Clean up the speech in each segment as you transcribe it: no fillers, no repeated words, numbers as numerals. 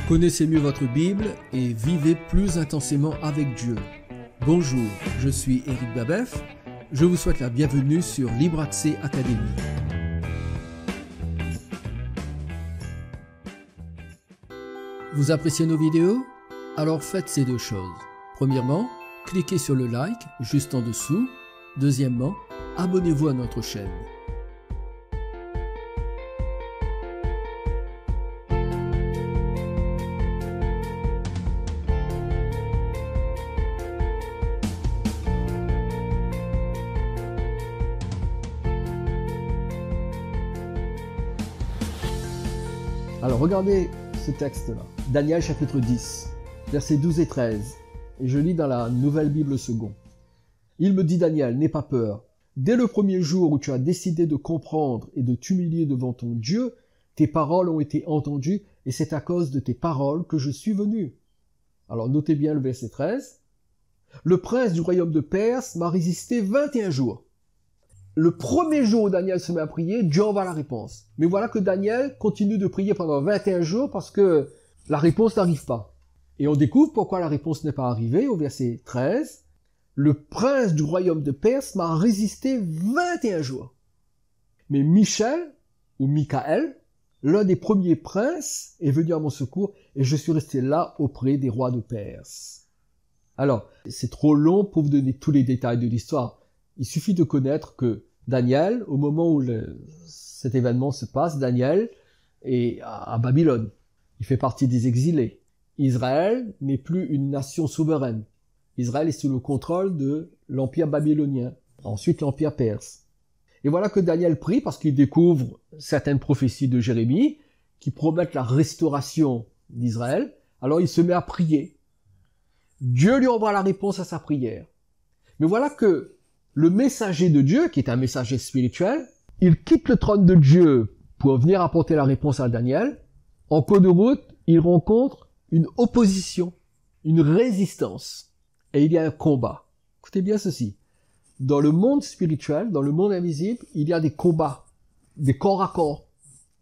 Connaissez mieux votre Bible et vivez plus intensément avec Dieu. Bonjour, je suis Éric Babeuf. Je vous souhaite la bienvenue sur Libre Accès Académie. Vous appréciez nos vidéos? Alors faites ces deux choses. Premièrement, cliquez sur le like juste en dessous. Deuxièmement, abonnez-vous à notre chaîne. Alors regardez ce texte-là, Daniel chapitre 10, versets 12 et 13, et je lis dans la Nouvelle Bible Second. Il me dit, Daniel, n'aie pas peur. Dès le premier jour où tu as décidé de comprendre et de t'humilier devant ton Dieu, tes paroles ont été entendues, et c'est à cause de tes paroles que je suis venu. Alors notez bien le verset 13. Le prince du royaume de Perse m'a résisté 21 jours. Le premier jour où Daniel se met à prier, Dieu envoie la réponse. Mais voilà que Daniel continue de prier pendant 21 jours parce que la réponse n'arrive pas. Et on découvre pourquoi la réponse n'est pas arrivée au verset 13. Le prince du royaume de Perse m'a résisté 21 jours. Mais Michel, ou Michaël, l'un des premiers princes, est venu à mon secours et je suis resté là auprès des rois de Perse. Alors, c'est trop long pour vous donner tous les détails de l'histoire. Il suffit de connaître que Daniel, au moment où cet événement se passe, Daniel est à Babylone. Il fait partie des exilés. Israël n'est plus une nation souveraine. Israël est sous le contrôle de l'empire babylonien, ensuite l'empire perse. Et voilà que Daniel prie parce qu'il découvre certaines prophéties de Jérémie qui promettent la restauration d'Israël. Alors il se met à prier. Dieu lui envoie la réponse à sa prière. Mais voilà que le messager de Dieu, qui est un messager spirituel, il quitte le trône de Dieu pour venir apporter la réponse à Daniel. En cours de route, il rencontre une opposition, une résistance. Et il y a un combat. Écoutez bien ceci. Dans le monde spirituel, dans le monde invisible, il y a des combats, des corps à corps,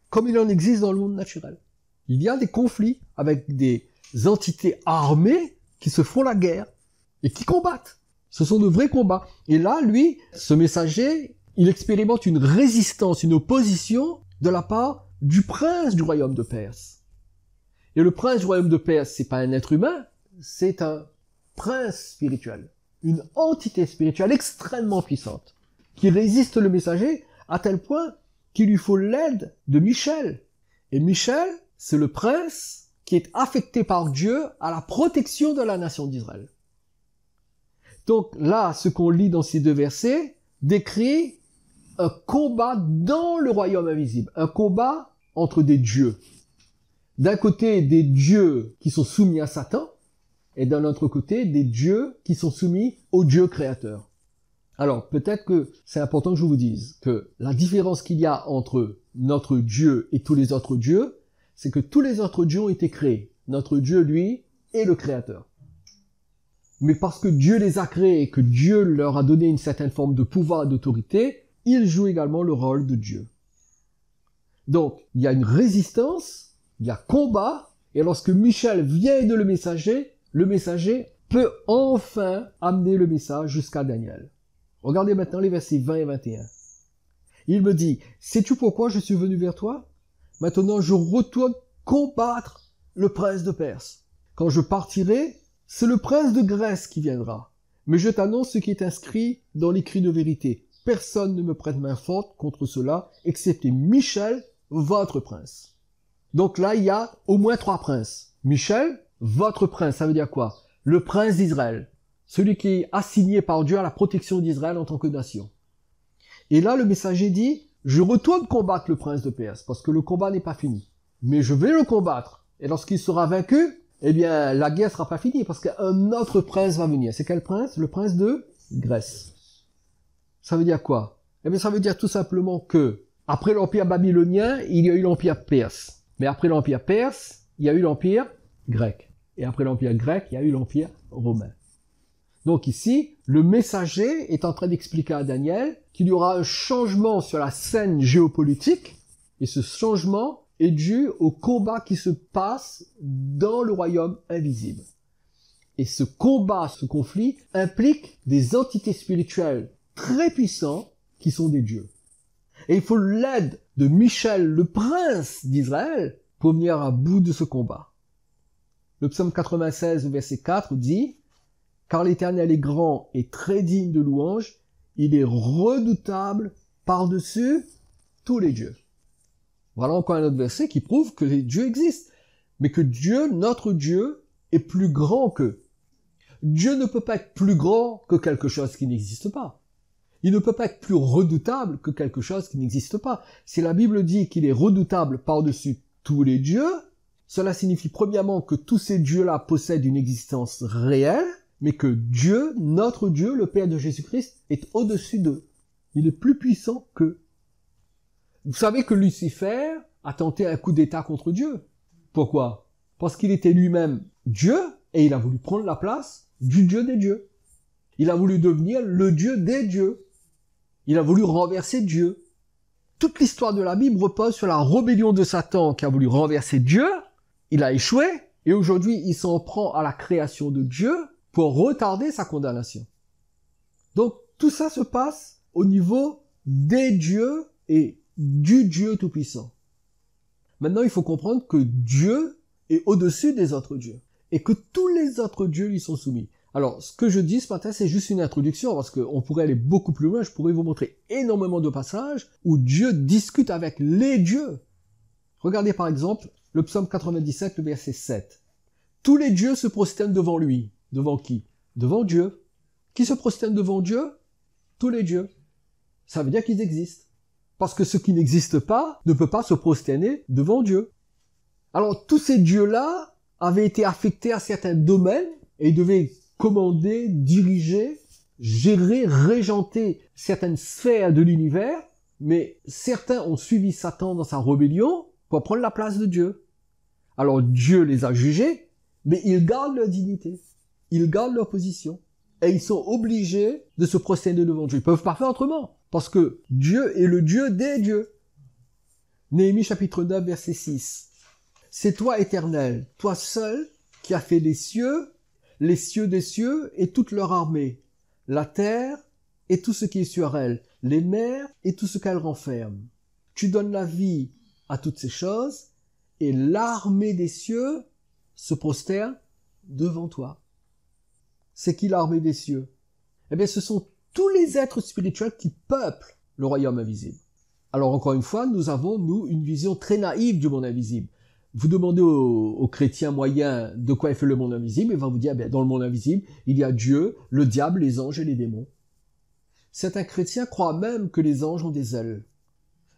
comme il en existe dans le monde naturel. Il y a des conflits avec des entités armées qui se font la guerre et qui combattent. Ce sont de vrais combats. Et là, lui, ce messager, il expérimente une résistance, une opposition de la part du prince du royaume de Perse. Et le prince du royaume de Perse, c'est pas un être humain, c'est un prince spirituel, une entité spirituelle extrêmement puissante, qui résiste le messager à tel point qu'il lui faut l'aide de Michel. Et Michel, c'est le prince qui est affecté par Dieu à la protection de la nation d'Israël. Donc là, ce qu'on lit dans ces deux versets décrit un combat dans le royaume invisible, un combat entre des dieux. D'un côté, des dieux qui sont soumis à Satan, et d'un autre côté, des dieux qui sont soumis au Dieu créateur. Alors, peut-être que c'est important que je vous dise que la différence qu'il y a entre notre Dieu et tous les autres dieux, c'est que tous les autres dieux ont été créés. Notre Dieu, lui, est le créateur. Mais parce que Dieu les a créés et que Dieu leur a donné une certaine forme de pouvoir et d'autorité, ils jouent également le rôle de Dieu. Donc, il y a une résistance, il y a combat, et lorsque Michel vient aider le messager peut enfin amener le message jusqu'à Daniel. Regardez maintenant les versets 20 et 21. Il me dit, sais-tu pourquoi je suis venu vers toi? Maintenant, je retourne combattre le prince de Perse. Quand je partirai, c'est le prince de Grèce qui viendra. Mais je t'annonce ce qui est inscrit dans l'écrit de vérité. Personne ne me prête main forte contre cela, excepté Michel, votre prince. Donc là, il y a au moins 3 princes. Michel, votre prince, ça veut dire quoi? Le prince d'Israël. Celui qui est assigné par Dieu à la protection d'Israël en tant que nation. Et là, le messager dit, je retourne combattre le prince de Perse, parce que le combat n'est pas fini. Mais je vais le combattre. Et lorsqu'il sera vaincu, eh bien, la guerre sera pas finie parce qu'un autre prince va venir. C'est quel prince? Le prince de Grèce. Ça veut dire quoi? Eh bien, ça veut dire tout simplement que, après l'empire babylonien, il y a eu l'empire perse. Mais après l'empire perse, il y a eu l'empire grec. Et après l'empire grec, il y a eu l'empire romain. Donc ici, le messager est en train d'expliquer à Daniel qu'il y aura un changement sur la scène géopolitique, et ce changement est due au combat qui se passe dans le royaume invisible. Et ce combat, ce conflit, implique des entités spirituelles très puissantes qui sont des dieux. Et il faut l'aide de Michel, le prince d'Israël, pour venir à bout de ce combat. Le psaume 96, verset 4 dit « Car l'Éternel est grand et très digne de louange, il est redoutable par-dessus tous les dieux. » Voilà encore un autre verset qui prouve que les dieux existent, mais que Dieu, notre Dieu, est plus grand qu'eux. Dieu ne peut pas être plus grand que quelque chose qui n'existe pas. Il ne peut pas être plus redoutable que quelque chose qui n'existe pas. Si la Bible dit qu'il est redoutable par-dessus tous les dieux, cela signifie premièrement que tous ces dieux-là possèdent une existence réelle, mais que Dieu, notre Dieu, le Père de Jésus-Christ, est au-dessus d'eux. Il est plus puissant qu'eux. Vous savez que Lucifer a tenté un coup d'État contre Dieu. Pourquoi? Parce qu'il était lui-même Dieu et il a voulu prendre la place du Dieu des dieux. Il a voulu devenir le Dieu des dieux. Il a voulu renverser Dieu. Toute l'histoire de la Bible repose sur la rébellion de Satan qui a voulu renverser Dieu. Il a échoué et aujourd'hui il s'en prend à la création de Dieu pour retarder sa condamnation. Donc tout ça se passe au niveau des dieux et du Dieu Tout-Puissant. Maintenant, il faut comprendre que Dieu est au-dessus des autres dieux et que tous les autres dieux lui sont soumis. Alors, ce que je dis ce matin, c'est juste une introduction parce qu'on pourrait aller beaucoup plus loin. Je pourrais vous montrer énormément de passages où Dieu discute avec les dieux. Regardez par exemple le psaume 97, le verset 7. Tous les dieux se prosternent devant lui. Devant qui? Devant Dieu. Qui se prosterne devant Dieu? Tous les dieux. Ça veut dire qu'ils existent. Parce que ce qui n'existe pas ne peut pas se prosterner devant Dieu. Alors tous ces dieux-là avaient été affectés à certains domaines et ils devaient commander, diriger, gérer, régenter certaines sphères de l'univers, mais certains ont suivi Satan dans sa rébellion pour prendre la place de Dieu. Alors Dieu les a jugés, mais ils gardent leur dignité, ils gardent leur position et ils sont obligés de se prosterner devant Dieu. Ils peuvent pas faire autrement. Parce que Dieu est le Dieu des dieux. Néhémie chapitre 9, verset 6. C'est toi, Éternel, toi seul, qui as fait les cieux des cieux et toute leur armée, la terre et tout ce qui est sur elle, les mers et tout ce qu'elles renferment. Tu donnes la vie à toutes ces choses, et l'armée des cieux se prosterne devant toi. C'est qui l'armée des cieux? Eh bien, ce sont tous les êtres spirituels qui peuplent le royaume invisible. Alors encore une fois, nous avons, nous, une vision très naïve du monde invisible. Vous demandez aux chrétiens moyens de quoi est fait le monde invisible, il va vous dire, eh bien, dans le monde invisible, il y a Dieu, le diable, les anges et les démons. Certains chrétiens croient même que les anges ont des ailes.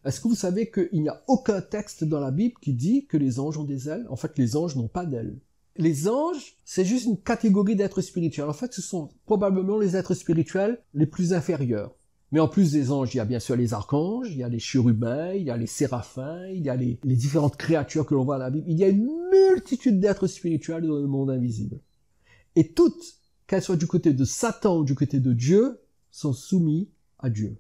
Est-ce que vous savez qu'il n'y a aucun texte dans la Bible qui dit que les anges ont des ailes? En fait, les anges n'ont pas d'ailes. Les anges, c'est juste une catégorie d'êtres spirituels. En fait, ce sont probablement les êtres spirituels les plus inférieurs. Mais en plus des anges, il y a bien sûr les archanges, il y a les chérubins, il y a les séraphins, il y a les différentes créatures que l'on voit dans la Bible. Il y a une multitude d'êtres spirituels dans le monde invisible. Et toutes, qu'elles soient du côté de Satan ou du côté de Dieu, sont soumis à Dieu.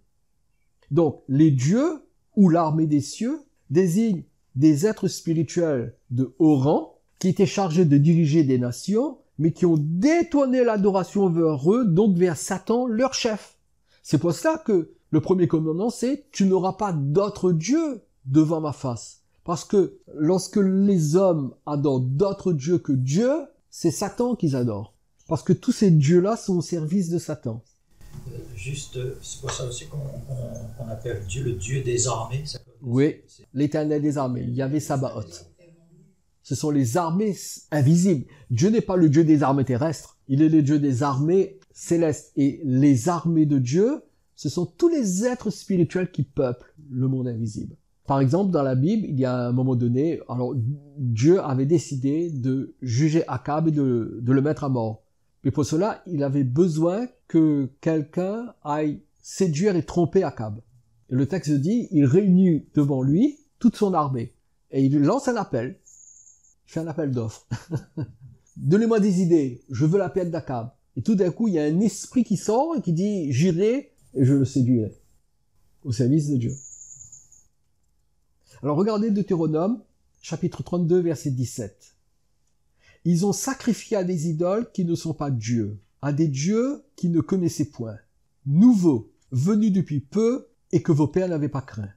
Donc, les dieux ou l'armée des cieux désignent des êtres spirituels de haut rang, qui étaient chargés de diriger des nations, mais qui ont détourné l'adoration vers eux, donc vers Satan, leur chef. C'est pour ça que le premier commandement, c'est « Tu n'auras pas d'autres dieux devant ma face ». Parce que lorsque les hommes adorent d'autres dieux que Dieu, c'est Satan qu'ils adorent. Parce que tous ces dieux-là sont au service de Satan. C'est pour ça aussi qu'on appelle Dieu le Dieu des armées. Oui, l'Éternel des armées, Yahvé Sabaoth. Ce sont les armées invisibles. Dieu n'est pas le Dieu des armées terrestres. Il est le Dieu des armées célestes. Et les armées de Dieu, ce sont tous les êtres spirituels qui peuplent le monde invisible. Par exemple, dans la Bible, il y a un moment donné, alors Dieu avait décidé de juger Akab et de le mettre à mort. Mais pour cela, il avait besoin que quelqu'un aille séduire et tromper Akab. Et le texte dit, il réunit devant lui toute son armée. Et il lance un appel. Il fait un appel d'offres. Donnez-moi des idées, je veux la paix d'Akab. Et tout d'un coup, il y a un esprit qui sort et qui dit, j'irai et je le séduirai. Au service de Dieu. Alors regardez Deutéronome, chapitre 32, verset 17. Ils ont sacrifié à des idoles qui ne sont pas dieux, à des dieux qui ne connaissaient point, nouveaux, venus depuis peu et que vos pères n'avaient pas craint.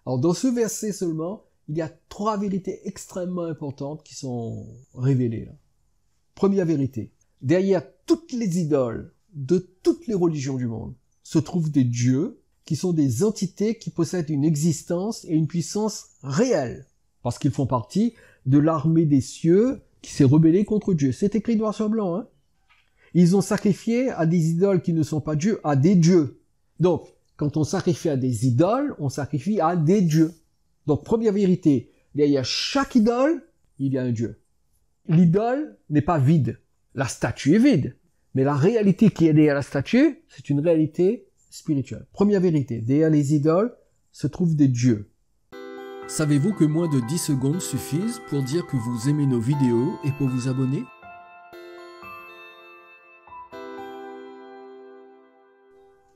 Alors dans ce verset seulement, il y a 3 vérités extrêmement importantes qui sont révélées là. Première vérité, derrière toutes les idoles de toutes les religions du monde se trouvent des dieux qui sont des entités qui possèdent une existence et une puissance réelle, parce qu'ils font partie de l'armée des cieux qui s'est rebellée contre Dieu. C'est écrit noir sur blanc, hein. Ils ont sacrifié à des idoles qui ne sont pas dieux, à des dieux. Donc, quand on sacrifie à des idoles, on sacrifie à des dieux. Donc, première vérité, derrière chaque idole, il y a un dieu. L'idole n'est pas vide. La statue est vide. Mais la réalité qui est derrière la statue, c'est une réalité spirituelle. Première vérité, derrière les idoles se trouvent des dieux. Savez-vous que moins de 10 secondes suffisent pour dire que vous aimez nos vidéos et pour vous abonner?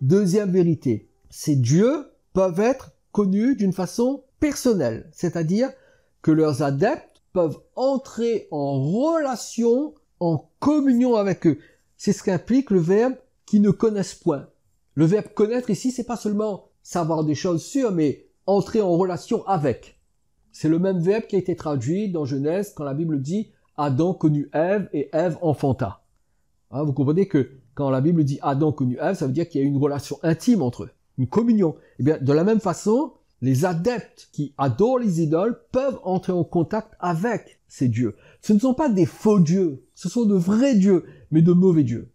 Deuxième vérité, ces dieux peuvent être connus d'une façon personnelle, c'est-à-dire que leurs adeptes peuvent entrer en relation, en communion avec eux. C'est ce qu'implique le verbe « qui ne connaissent point ». Le verbe « connaître » ici, c'est pas seulement savoir des choses sûres, mais entrer en relation avec. C'est le même verbe qui a été traduit dans Genèse quand la Bible dit « Adam connut Ève et Ève enfanta ». Hein, vous comprenez que quand la Bible dit « Adam connut Ève », ça veut dire qu'il y a une relation intime entre eux, une communion. Eh bien, de la même façon, les adeptes qui adorent les idoles peuvent entrer en contact avec ces dieux. Ce ne sont pas des faux dieux, ce sont de vrais dieux, mais de mauvais dieux.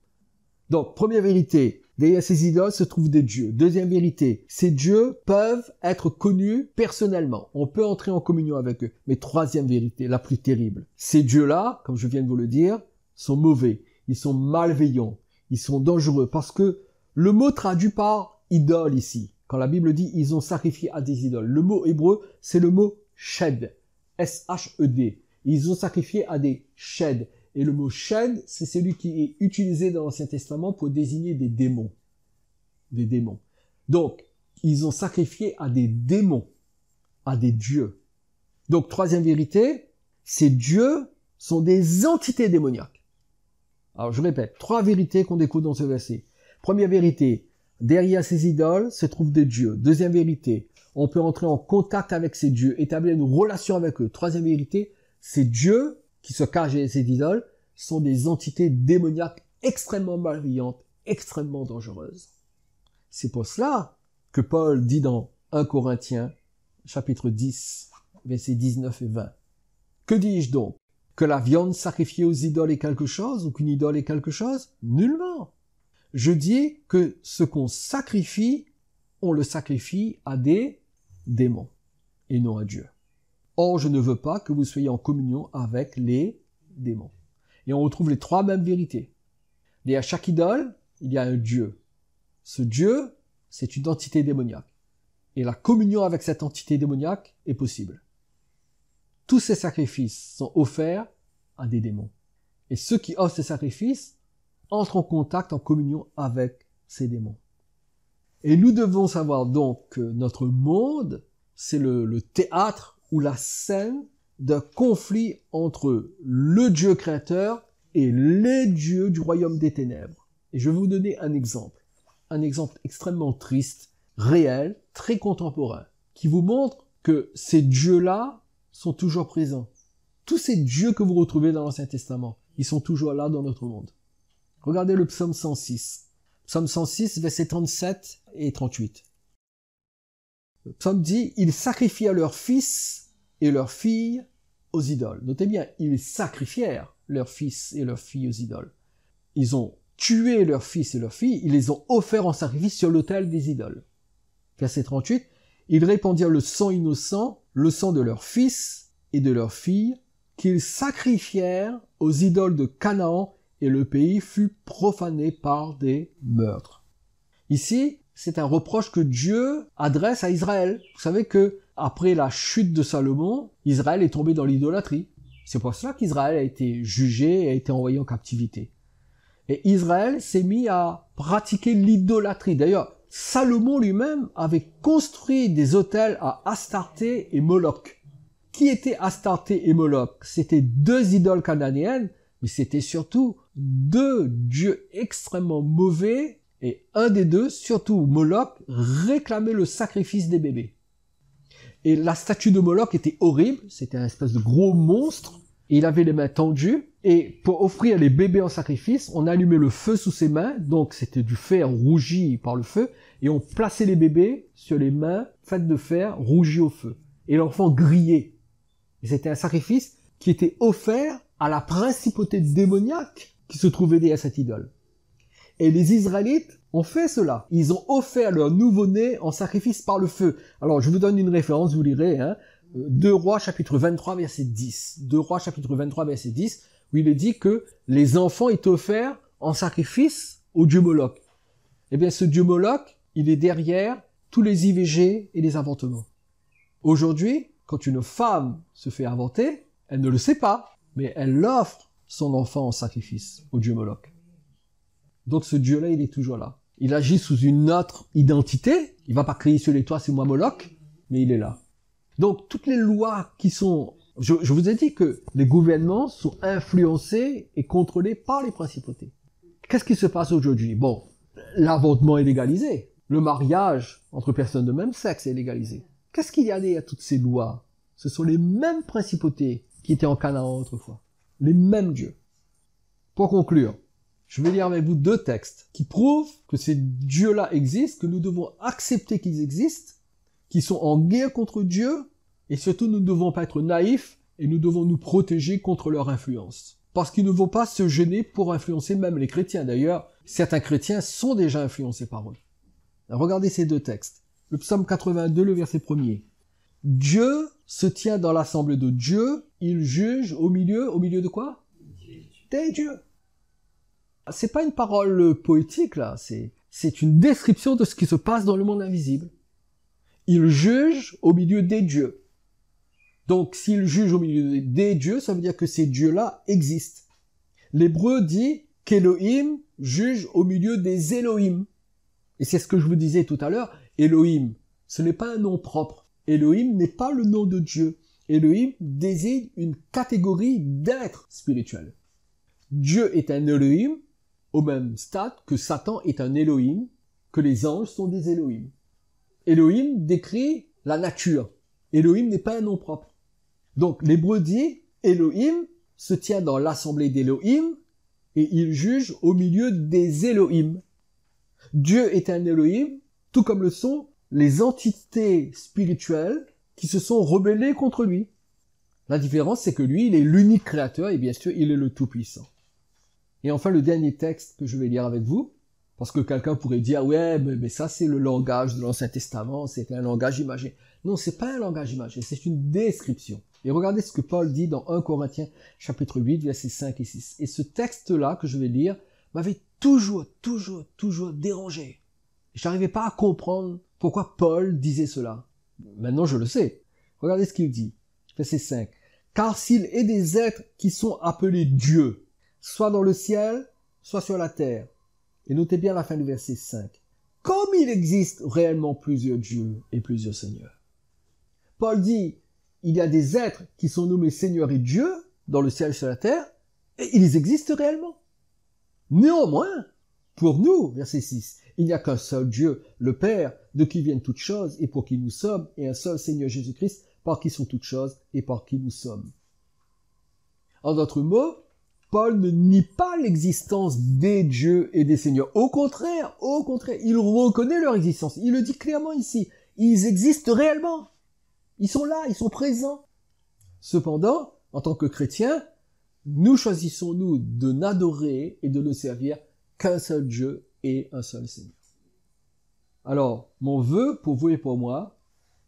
Donc, première vérité, derrière ces idoles se trouvent des dieux. Deuxième vérité, ces dieux peuvent être connus personnellement. On peut entrer en communion avec eux. Mais troisième vérité, la plus terrible, ces dieux-là, comme je viens de vous le dire, sont mauvais, ils sont malveillants, ils sont dangereux, parce que le mot traduit par idole ici, quand la Bible dit ils ont sacrifié à des idoles, le mot hébreu, c'est le mot shed, S-H-E-D. Ils ont sacrifié à des shed. Et le mot shed, c'est celui qui est utilisé dans l'Ancien Testament pour désigner des démons. Des démons. Donc, ils ont sacrifié à des démons, à des dieux. Donc, troisième vérité, ces dieux sont des entités démoniaques. Alors, je répète, 3 vérités qu'on découvre dans ce verset. Première vérité, derrière ces idoles se trouvent des dieux. Deuxième vérité, on peut entrer en contact avec ces dieux, établir une relation avec eux. Troisième vérité, ces dieux qui se cachent derrière ces idoles sont des entités démoniaques extrêmement malveillantes, extrêmement dangereuses. C'est pour cela que Paul dit dans 1 Corinthiens, chapitre 10, versets 19 et 20. Que dis-je donc? Que la viande sacrifiée aux idoles est quelque chose ou qu'une idole est quelque chose? Nullement. Je dis que ce qu'on sacrifie, on le sacrifie à des démons et non à Dieu. Or, je ne veux pas que vous soyez en communion avec les démons. Et on retrouve les 3 mêmes vérités. Derrière chaque idole, il y a un Dieu. Ce Dieu, c'est une entité démoniaque. Et la communion avec cette entité démoniaque est possible. Tous ces sacrifices sont offerts à des démons. Et ceux qui offrent ces sacrifices entrent en contact, en communion avec ces démons. Et nous devons savoir donc que notre monde, c'est le théâtre ou la scène d'un conflit entre le Dieu créateur et les dieux du royaume des ténèbres. Et je vais vous donner un exemple extrêmement triste, réel, très contemporain, qui vous montre que ces dieux-là sont toujours présents. Tous ces dieux que vous retrouvez dans l'Ancien Testament, ils sont toujours là dans notre monde. Regardez le psaume 106. Psaume 106, versets 37 et 38. Le psaume dit, ils sacrifièrent leurs fils et leurs filles aux idoles. Notez bien, ils sacrifièrent leurs fils et leurs filles aux idoles. Ils ont tué leurs fils et leurs filles, ils les ont offerts en sacrifice sur l'autel des idoles. Verset 38, ils répandirent le sang innocent, le sang de leurs fils et de leurs filles, qu'ils sacrifièrent aux idoles de Canaan, et le pays fut profané par des meurtres. Ici, c'est un reproche que Dieu adresse à Israël. Vous savez que après la chute de Salomon, Israël est tombé dans l'idolâtrie. C'est pour cela qu'Israël a été jugé et a été envoyé en captivité. Et Israël s'est mis à pratiquer l'idolâtrie. D'ailleurs, Salomon lui-même avait construit des autels à Astarté et Moloch. qui étaient Astarté et Moloch? C'était deux idoles cananéennes, mais c'était surtout deux dieux extrêmement mauvais, et un des deux, surtout Moloch, réclamait le sacrifice des bébés. Et la statue de Moloch était horrible, c'était un espèce de gros monstre, et il avait les mains tendues, et pour offrir les bébés en sacrifice, on allumait le feu sous ses mains, donc c'était du fer rougi par le feu, et on plaçait les bébés sur les mains faites de fer rougi au feu. Et l'enfant grillait. Et c'était un sacrifice qui était offert à la principauté démoniaque qui se trouvait derrière cette idole. Et les Israélites ont fait cela. Ils ont offert leur nouveau-né en sacrifice par le feu. Alors, je vous donne une référence, vous lirez, 2 Rois chapitre 23 verset 10. 2 Rois chapitre 23 verset 10, où il est dit que les enfants étaient offerts en sacrifice au dieu Moloch. Eh bien, ce dieu Moloch, il est derrière tous les IVG et les avortements. Aujourd'hui, quand une femme se fait avorter, elle ne le sait pas, mais elle offre son enfant en sacrifice au dieu Moloch. Donc ce dieu-là, il est toujours là. Il agit sous une autre identité. Il va pas crier sur les toits, c'est moi Moloch, mais il est là. Donc toutes les lois qui sont... Je vous ai dit que les gouvernements sont influencés et contrôlés par les principautés. Qu'est-ce qui se passe aujourd'hui? Bon, l'avortement est légalisé. Le mariage entre personnes de même sexe est légalisé. Qu'est-ce qu'il y a derrière toutes ces lois? Ce sont les mêmes principautés qui étaient en Canaan autrefois. Les mêmes dieux. Pour conclure, je vais lire avec vous 2 textes qui prouvent que ces dieux-là existent, que nous devons accepter qu'ils existent, qu'ils sont en guerre contre Dieu, et surtout nous ne devons pas être naïfs et nous devons nous protéger contre leur influence. Parce qu'ils ne vont pas se gêner pour influencer même les chrétiens. D'ailleurs, certains chrétiens sont déjà influencés par eux. Alors, regardez ces 2 textes. Le psaume 82, le verset 1er. Dieu se tient dans l'assemblée de Dieu, il juge au milieu de quoi? Des dieux. C'est pas une parole poétique, là, c'est une description de ce qui se passe dans le monde invisible. Il juge au milieu des dieux. Donc, s'il juge au milieu des dieux, ça veut dire que ces dieux-là existent. L'hébreu dit qu'Élohim juge au milieu des Elohim. Et c'est ce que je vous disais tout à l'heure, Elohim, ce n'est pas un nom propre. Elohim n'est pas le nom de Dieu. Elohim désigne une catégorie d'êtres spirituels. Dieu est un Elohim, au même stade que Satan est un Elohim, que les anges sont des Elohim. Elohim décrit la nature. Elohim n'est pas un nom propre. Donc l'hébreu dit, Elohim se tient dans l'assemblée d'Elohim et il juge au milieu des Elohim. Dieu est un Elohim, tout comme le sont les entités spirituelles qui se sont rebellées contre lui. La différence, c'est que lui, il est l'unique créateur et bien sûr, il est le Tout-Puissant. Et enfin, le dernier texte que je vais lire avec vous, parce que quelqu'un pourrait dire, ouais, mais ça c'est le langage de l'Ancien Testament, c'est un langage imagé. Non, c'est pas un langage imagé, c'est une description. Et regardez ce que Paul dit dans 1 Corinthiens chapitre 8, versets 5 et 6. Et ce texte-là que je vais lire m'avait toujours dérangé. Je n'arrivais pas à comprendre pourquoi Paul disait cela. Maintenant, je le sais. Regardez ce qu'il dit. Verset 5. Car s'il est des êtres qui sont appelés dieux, soit dans le ciel, soit sur la terre. Et notez bien la fin du verset 5. Comme il existe réellement plusieurs dieux et plusieurs seigneurs. Paul dit, il y a des êtres qui sont nommés seigneurs et dieux dans le ciel et sur la terre, et ils existent réellement. Néanmoins, pour nous, verset 6, il n'y a qu'un seul Dieu, le Père, de qui viennent toutes choses et pour qui nous sommes, et un seul Seigneur Jésus-Christ, par qui sont toutes choses et par qui nous sommes. En d'autres mots, Paul ne nie pas l'existence des dieux et des seigneurs. Au contraire, il reconnaît leur existence. Il le dit clairement ici. Ils existent réellement. Ils sont là, ils sont présents. Cependant, en tant que chrétiens, nous choisissons, nous, de n'adorer et de ne servir qu'un seul Dieu et un seul Seigneur. Alors, mon vœu pour vous et pour moi,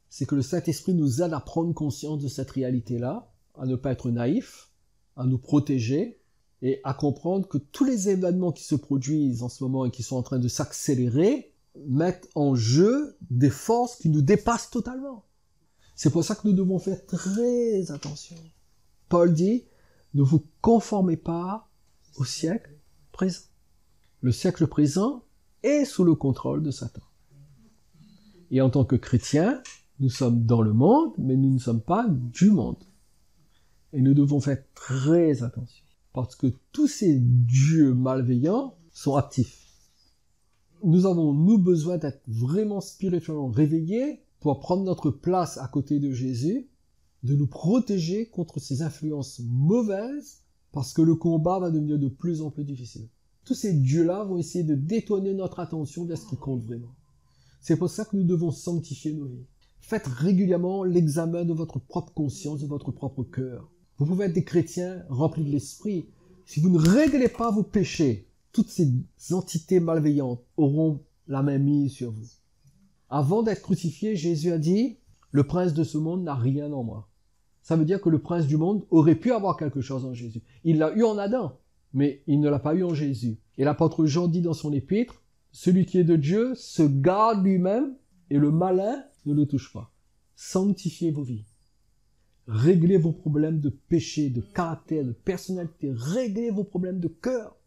c'est que le Saint-Esprit nous aide à prendre conscience de cette réalité-là, à ne pas être naïfs, à nous protéger et à comprendre que tous les événements qui se produisent en ce moment et qui sont en train de s'accélérer mettent en jeu des forces qui nous dépassent totalement. C'est pour ça que nous devons faire très attention. Paul dit, ne vous conformez pas au siècle présent. Le siècle présent est sous le contrôle de Satan. Et en tant que chrétien, Nous sommes dans le monde, mais nous ne sommes pas du monde. Et nous devons faire très attention, parce que tous ces dieux malveillants sont actifs. Nous avons, besoin d'être vraiment spirituellement réveillés pour prendre notre place à côté de Jésus, de nous protéger contre ces influences mauvaises, parce que le combat va devenir de plus en plus difficile. Tous ces dieux-là vont essayer de détourner notre attention vers ce qui compte vraiment. C'est pour ça que nous devons sanctifier nos vies. Faites régulièrement l'examen de votre propre conscience, de votre propre cœur. Vous pouvez être des chrétiens remplis de l'esprit. Si vous ne réglez pas vos péchés, toutes ces entités malveillantes auront la main mise sur vous. Avant d'être crucifié, Jésus a dit « Le prince de ce monde n'a rien en moi ». Ça veut dire que le prince du monde aurait pu avoir quelque chose en Jésus. Il l'a eu en Adam, mais il ne l'a pas eu en Jésus. Et l'apôtre Jean dit dans son épître « Celui qui est de Dieu se garde lui-même et le malin ne le touche pas. » Sanctifiez vos vies. Réglez vos problèmes de péché, de caractère, de personnalité. Réglez vos problèmes de cœur.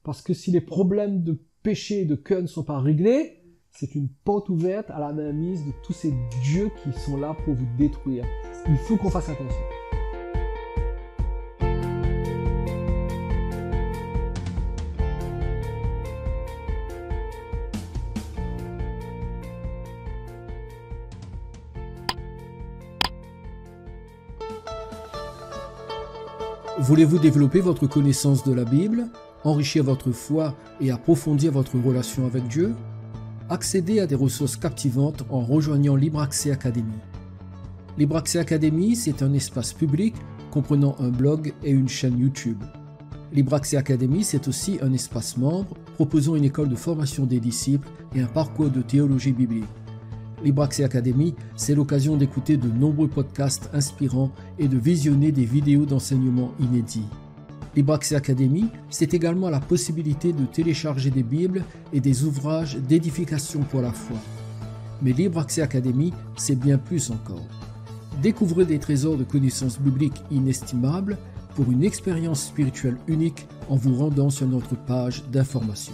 Parce que si les problèmes de péché et de cœur ne sont pas réglés, c'est une porte ouverte à la mainmise de tous ces dieux qui sont là pour vous détruire. Il faut qu'on fasse attention. Voulez-vous développer votre connaissance de la Bible, enrichir votre foi et approfondir votre relation avec Dieu? Accédez à des ressources captivantes en rejoignant Libre Accès Academy. Libre Accès Academy, c'est un espace public comprenant un blog et une chaîne YouTube. Libre Accès Academy, c'est aussi un espace membre proposant une école de formation des disciples et un parcours de théologie biblique. Libre Accès Academy, c'est l'occasion d'écouter de nombreux podcasts inspirants et de visionner des vidéos d'enseignement inédits. Libre Accès Academy, c'est également la possibilité de télécharger des Bibles et des ouvrages d'édification pour la foi. Mais Libre Accès Academy, c'est bien plus encore. Découvrez des trésors de connaissances bibliques inestimables pour une expérience spirituelle unique en vous rendant sur notre page d'information.